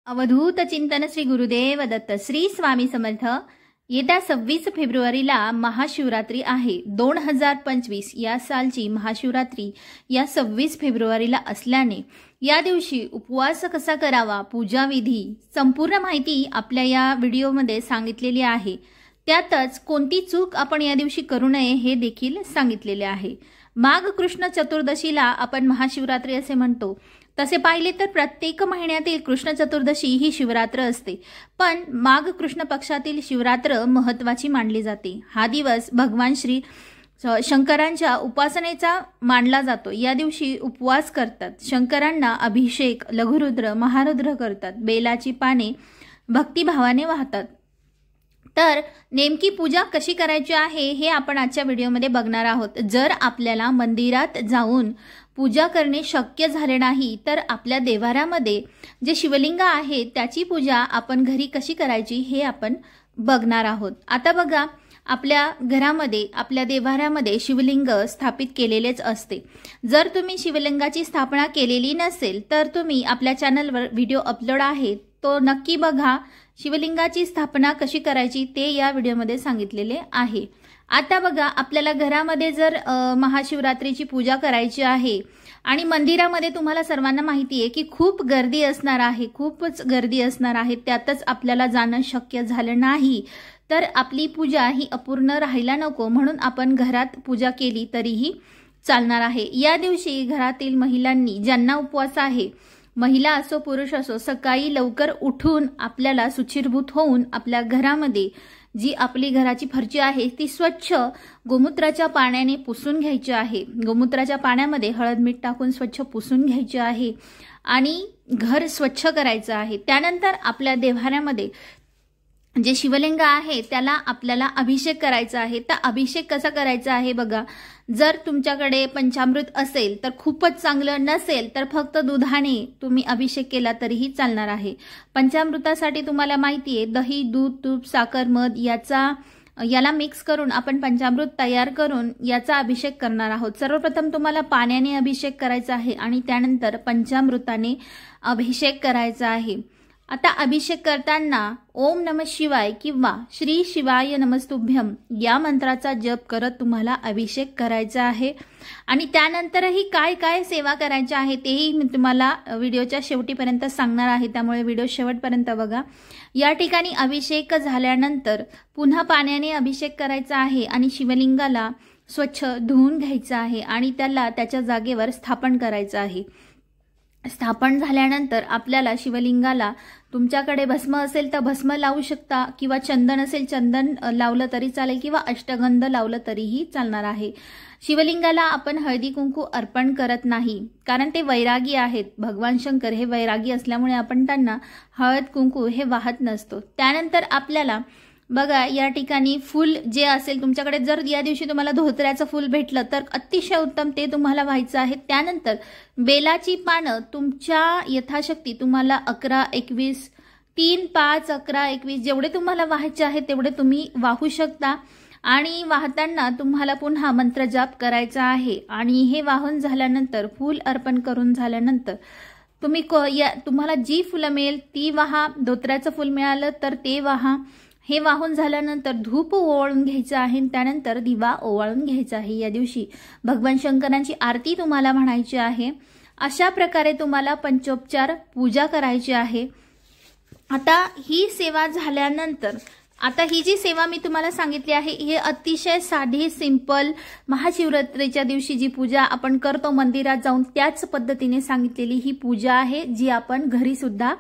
अवधूत चिंतन श्री गुरुदेव दत्त श्री स्वामी समर्थ। येत्या 26 फेब्रुवारीला महाशिवरात्री आहे। 2025 या सालची महाशिवरात्री या 26 फेब्रुवारीला असल्याने या दिवशी उपवास कसा करावा, पूजा विधी संपूर्ण माहिती आपल्या या व्हिडिओमध्ये सांगितलेली आहे। त्यातच कोणती चूक आपण या दिवशी करू नये हे देखील सांगितलेले आहे। माघ कृष्ण चतुर्दशीला आपण महाशिवरात्री असे म्हणतो। तसे पाहिले तर प्रत्येक महिन्यातील कृष्ण चतुर्दशी ही शिवरात्र असते, पण माघ कृष्ण पक्षातील शिवरात्र महत्त्वाची मानली जाते। हा दिवस भगवान श्री शंकरांच्या उपासनेचा मानला जातो। या दिवशी उपवास करतात, शंकरांना अभिषेक, लघुरुद्र, महारुद्र करतात, बेलाची पाने भक्तिभावाने वाहतात। तर नेमकी पूजा कशी करायची आहे हे आपण आजच्या व्हिडिओमध्ये बघणार आहोत। जर आपल्याला मंदिरात जाऊन पूजा करणे शक्य झाले नाही तर आपल्या देवाऱ्यामध्ये जे शिवलिंग आहे त्याची पूजा आपण घरी कशी करायची हे आपण बघणार आहोत। आता बघा, आपल्या घरामध्ये आपल्या देवाऱ्यामध्ये शिवलिंग स्थापित केलेलेच असते। जर तुम्ही शिवलिंगाची स्थापना केलेली नसेल तर तुम्ही आपल्या चॅनलवर व्हिडिओ अपलोड आहे तो नक्की बघा। शिवलिंगाची स्थापना कशी करायची ते या व्हिडिओमध्ये सांगितलेले आहे। आता बघा, आपल्याला घरामध्ये जर महाशिवरात्रीची पूजा करायची आहे आणि मंदिरामध्ये तुम्हाला सर्वांना माहिती आहे की खूप गर्दी असणार आहे, खूपच गर्दी असणार आहे, त्यातच आपल्याला जाणं शक्य झालं नाही तर आपली पूजा ही अपूर्ण राहायला नको, म्हणून आपण घरात पूजा केली तरीही चालणार आहे। या दिवशी घरातील महिलांनी, ज्यांना उपवास आहे, महिला असो पुरुष असो, सकाळी लवकर उठून आपल्याला शुचिर्भूत होऊन आपल्या घरामध्ये जी आपली घराची फरची आहे ती स्वच्छ गोमूत्राच्या पाण्याने पुसून घ्यायची आहे। गोमूत्राच्या पाण्यामध्ये हळद मीठ टाकून स्वच्छ पुसून घ्यायचे आहे आणि घर स्वच्छ करायचं आहे। त्यानंतर आपल्या देवाऱ्यामध्ये जे शिवलिंग आहे त्याला आपल्याला अभिषेक करायचा आहे। तर अभिषेक कसा करायचा आहे बघा, जर तुमच्याकडे पंचामृत असेल तर खूपच चांगलं, नसेल तर फक्त दुधाने तुम्ही अभिषेक केला तरीही चालणार आहे। पंचामृतासाठी तुम्हाला माहिती आहे दही, दूध, तूप, साखर, मध याला मिक्स करून आपण पंचामृत तयार करून याचा अभिषेक करणार आहोत। सर्वप्रथम तुम्हाला पाण्याने अभिषेक करायचा आहे आणि त्यानंतर पंचामृताने अभिषेक करायचा आहे। आता अभिषेक करताना ओम नमः शिवाय किंवा श्री शिवाय नमस्तुभ्यम या मंत्राचा जप करत तुम्हाला अभिषेक करायचा आहे। आणि त्यानंतरही काय काय सेवा करायच्या आहे तेही मी तुम्हाला व्हिडिओच्या शेवटीपर्यंत सांगणार आहे, त्यामुळे व्हिडिओ शेवटपर्यंत बघा। या ठिकाणी अभिषेक झाल्यानंतर पुन्हा पाण्याने अभिषेक करायचा आहे आणि शिवलिंगाला स्वच्छ धुवून घ्यायचं आहे आणि त्याला त्याच्या जागेवर स्थापन करायचं आहे। स्थापन झाल्यानंतर आपल्याला शिवलिंगाला, तुमच्याकडे भस्म असेल तर भस्म लावू शकता किंवा चंदन असेल चंदन लावलं तरी चालेल किंवा अष्टगंध लावलं तरीही चालणार आहे। शिवलिंगाला आपण हळदी कुंकू अर्पण करत नाही, कारण ते वैरागी आहेत। भगवान शंकर हे वैरागी असल्यामुळे आपण त्यांना हळद कुंकू हे वाहत नसतो। त्यानंतर आपल्याला बघा, या ठिकाणी फूल जे असेल तुमच्याकडे, जर या दिवशी तुम्हाला धोत्र्याचं फूल भेटलं तर अतिशय उत्तम, ते तुम्हाला व्हायचं आहे। त्यानंतर बेलाची पानं तुमच्या यथाशक्ती तुम्हाला 11, 21, 3, 5, 11, 21 जेवढे तुम्हाला व्हायचे आहे तेवढे तुम्ही वाहू शकता। आणि वाहताना तुम्हाला पुन्हा मंत्रजाप करायचा आहे आणि हे वाहून झाल्यानंतर, फूल अर्पण करून झाल्यानंतर तुम्ही तुम्हाला जी फुलं मिळेल ती वाहा। धोत्र्याचं फूल मिळालं तर ते वाहा। हे वाहून झाल्यानंतर धूप ओवाळून घ्यायचं आहे, त्यानंतर दिवा ओवाळून घ्यायचा आहे। या दिवशी भगवान शंकरांची आरती तुम्हाला म्हणायची आहे। अशा प्रकारे तुम्हाला पंचोपचार पूजा करायची आहे। आता ही सेवा झाल्यानंतर, आता ही जी सेवा मी तुम्हाला सांगितली आहे ही अतिशय साधी, सिंपल, महाशिवरात्रीच्या दिवशी जी पूजा आपण करतो मंदिरात जाऊन त्याच पद्धतीने सांगितलेली ही पूजा आहे, जी आपण घरी सुद्धा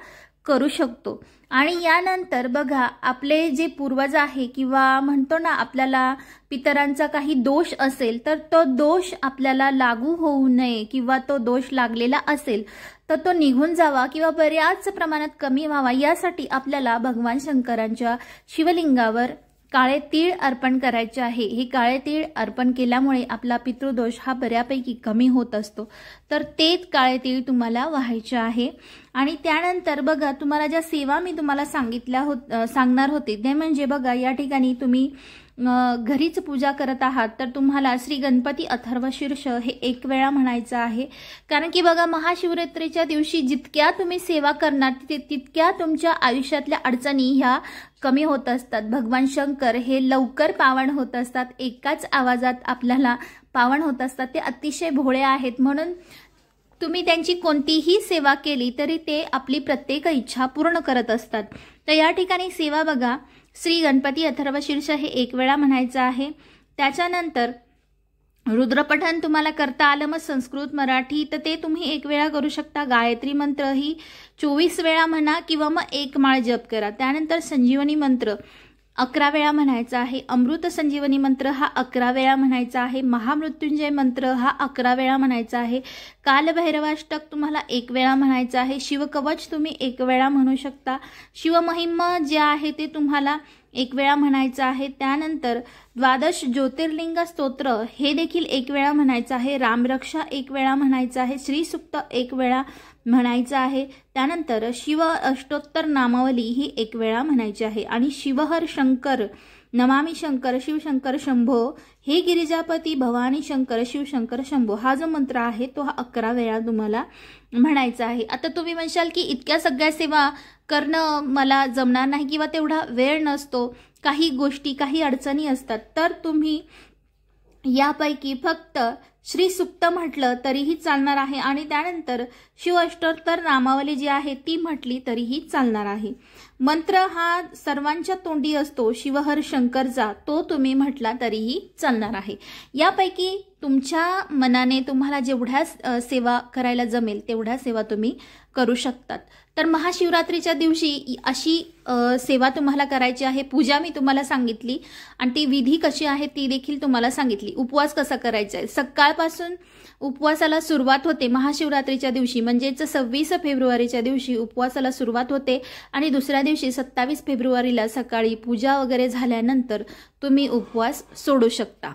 करू शकतो। आणि यानंतर बघा, आपले जे पूर्वज आहे किंवा म्हणतो ना आपल्याला पितरांचा काही दोष असेल तर तो दोष आपल्याला लागू होऊ नये किंवा तो दोष लागलेला असेल तर तो निघून जावा किंवा बऱ्याच प्रमाणात कमी व्हावा, यासाठी आपल्याला भगवान शंकरांच्या शिवलिंगावर काळे तीळ अर्पण करायचे आहे। हे काळे तीळ अर्पण केल्यामुळे आपला पितृदोष हा बऱ्यापैकी कमी होत असतो, तर तेच काळे तीळ तुम्हाला व्हायचे आहे। आणि त्यानंतर बघा, तुम्हाला ज्या सेवा मी तुम्हाला सांगणार होते ते म्हणजे बघा, या ठिकाणी तुम्ही घरीच पूजा करत आहात तर तुम्हाला श्री गणपती अथर्वशीर्ष हे 1 वेळा म्हणायचं आहे। कारण की बघा, महाशिवरात्रीच्या दिवशी जितक्या तुम्ही सेवा करणार तितक्या तुमच्या आयुष्यातल्या अडचणी ह्या कमी होत असतात। भगवान शंकर हे लवकर पावन होत असतात, एकाच आवाजात आपल्याला पावन होत असतात। ते अतिशय भोळे आहेत, म्हणून तुम्ही त्यांची कोणतीही सेवा केली तरी ते आपली प्रत्येक इच्छा पूर्ण करत असतात। तर या ठिकाणी सेवा बघा, श्री गणपती अथर्वशीर्ष हे 1 वेळा म्हणायचं आहे। त्याच्यानंतर रुद्रपठण तुम्हाला करता आलं मग संस्कृत मराठी तर ते तुम्ही 1 वेळा करू शकता। गायत्री मंत्र ही 24 वेळा म्हणा किंवा मग 1 माळ जप करा। त्यानंतर संजीवनी मंत्र 11 वेळा म्हणायचा आहे। अमृत संजीवनी मंत्र हा 11 वेळा म्हणायचा आहे। महामृत्युंजय मंत्र हा 11 वेळा म्हणायचा आहे। कालभैरवाष्टक तुम्हाला 1 वेळा म्हणायचा आहे। शिवकवच तुम्ही 1 वेळा म्हणू शकता। शिवमहिम जे आहे ते तुम्हाला 1 वेळा म्हणायचं आहे। त्यानंतर 12 ज्योतिर्लिंग स्तोत्र हे देखील 1 वेळा म्हणायचं आहे। रामरक्षा 1 वेळा म्हणायचं आहे। श्रीसुक्त 1 वेळा म्हणायचं आहे। त्यानंतर शिव अष्टोत्तर नामावली ही 1 वेळा म्हणायची आहे। आणि शिवहर शंकर नमामि शंकर शिवशंकर शंभो हे गिरिजापती भवानी शंकर शिवशंकर शंभो हा जो मंत्र आहे तो 11 वेळा तुम्हाला म्हणायचा आहे। आता तुम्ही म्हणशाल की इतक्या सगळ्या सेवा करणं मला जमणार नाही किंवा तेवढा वेळ नसतो, काही गोष्टी काही अडचणी असतात, तर तुम्ही यापैकी फक्त श्री सुक्त म्हटलं तरीही चालणार आहे आणि त्यानंतर शिव अष्टोत्तर नामावली जी आहे ती म्हटली तरीही चालणार आहे। मंत्र हा सर्वांच्या तोंडी असतो शिवहर शंकरचा, तो तुम्ही म्हटला तरीही चालणार आहे। यापैकी तुमच्या मनाने तुम्हाला जेवढ्या सेवा करायला जमेल तेवढ्या सेवा तुम्ही करू शकतात। तर महाशिवरात्रीच्या दिवशी अशी सेवा तुम्हाला करायची आहे। पूजा मी तुम्हाला सांगितली आणि ती विधी कशी आहे ती देखील तुम्हाला सांगितली। उपवास कसा करायचा आहे, सकाळपासून उपवासाला सुरुवात होते। महाशिवरात्रीच्या दिवशी म्हणजेच 26 फेब्रुवारीच्या दिवशी उपवासाला सुरुवात होते आणि दुसऱ्या दिवशी 27 फेब्रुवारीला सकाळी पूजा वगैरे झाल्यानंतर तुम्ही उपवास सोडू शकता।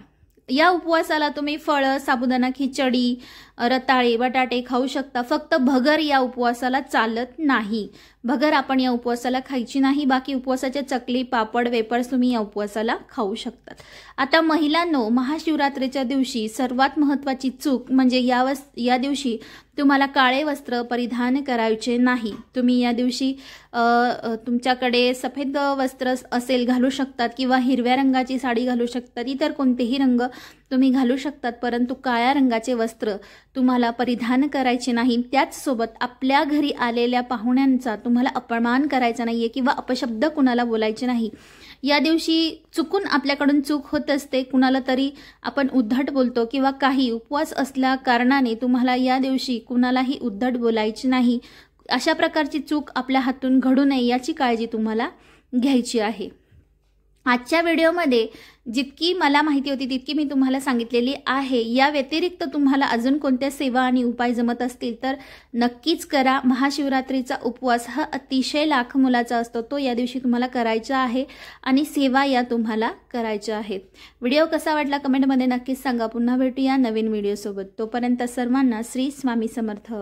या उपवासाला तुम्ही फळं, साबुदाणा खिचडी, रताळे, बटाटे खाऊ शकता। फक्त भगर या उपवासाला चालत नाही। भगर आपण या उपवासाला खायची नाही। बाकी उपवासाच्या चकली, पापड, वेपर्स तुम्ही या उपवासाला खाऊ शकतात। आता महिलांनो, महाशिवरात्रीच्या दिवशी सर्वात महत्त्वाची चूक म्हणजे या दिवशी तुम्हाला काळे वस्त्र परिधान करायचे नाही। तुम्ही या दिवशी तुमच्याकडे सफेद वस्त्र असेल घालू शकतात किंवा हिरव्या रंगाची साडी घालू शकतात, इतर कोणतेही रंग तुम्ही घालू शकतात, परंतु काळ्या रंगाचे वस्त्र तुम्हाला परिधान करायचे नाही। त्याचसोबत आपल्या घरी आलेल्या पाहुण्यांचा तुम्हाला अपमान करायचा नाहीये किंवा अपशब्द कुणाला बोलायचे नाही। या दिवशी चुकून आपल्याकडून चूक होत असते, कुणाला तरी आपण उद्धट बोलतो किंवा काही उपवास असल्या कारणाने तुम्हाला या दिवशी कुणालाही उद्धट बोलायचे नाही। अशा प्रकारची चूक आपल्या हातून घडू नये याची काळजी तुम्हाला घ्यायची आहे। आजच्या व्हिडिओमध्ये जितकी मला माहिती होती तितकी मी तुम्हाला सांगितलेली आहे। या व्यतिरिक्त तुम्हाला अजून कोणत्या सेवा आणि उपाय जमत असतील तर नक्कीच करा। महाशिवरात्रीचा उपवास हा अतिशय लाख मोलाचा असतो, तो या दिवशी तुम्हाला करायचा आहे आणि सेवा या तुम्हाला करायच्या आहेत। व्हिडिओ कसा वाटला कमेंटमध्ये नक्कीच सांगा। पुन्हा भेटूया नवीन व्हिडिओसोबत, तोपर्यंत सर्वांना श्री स्वामी समर्थ।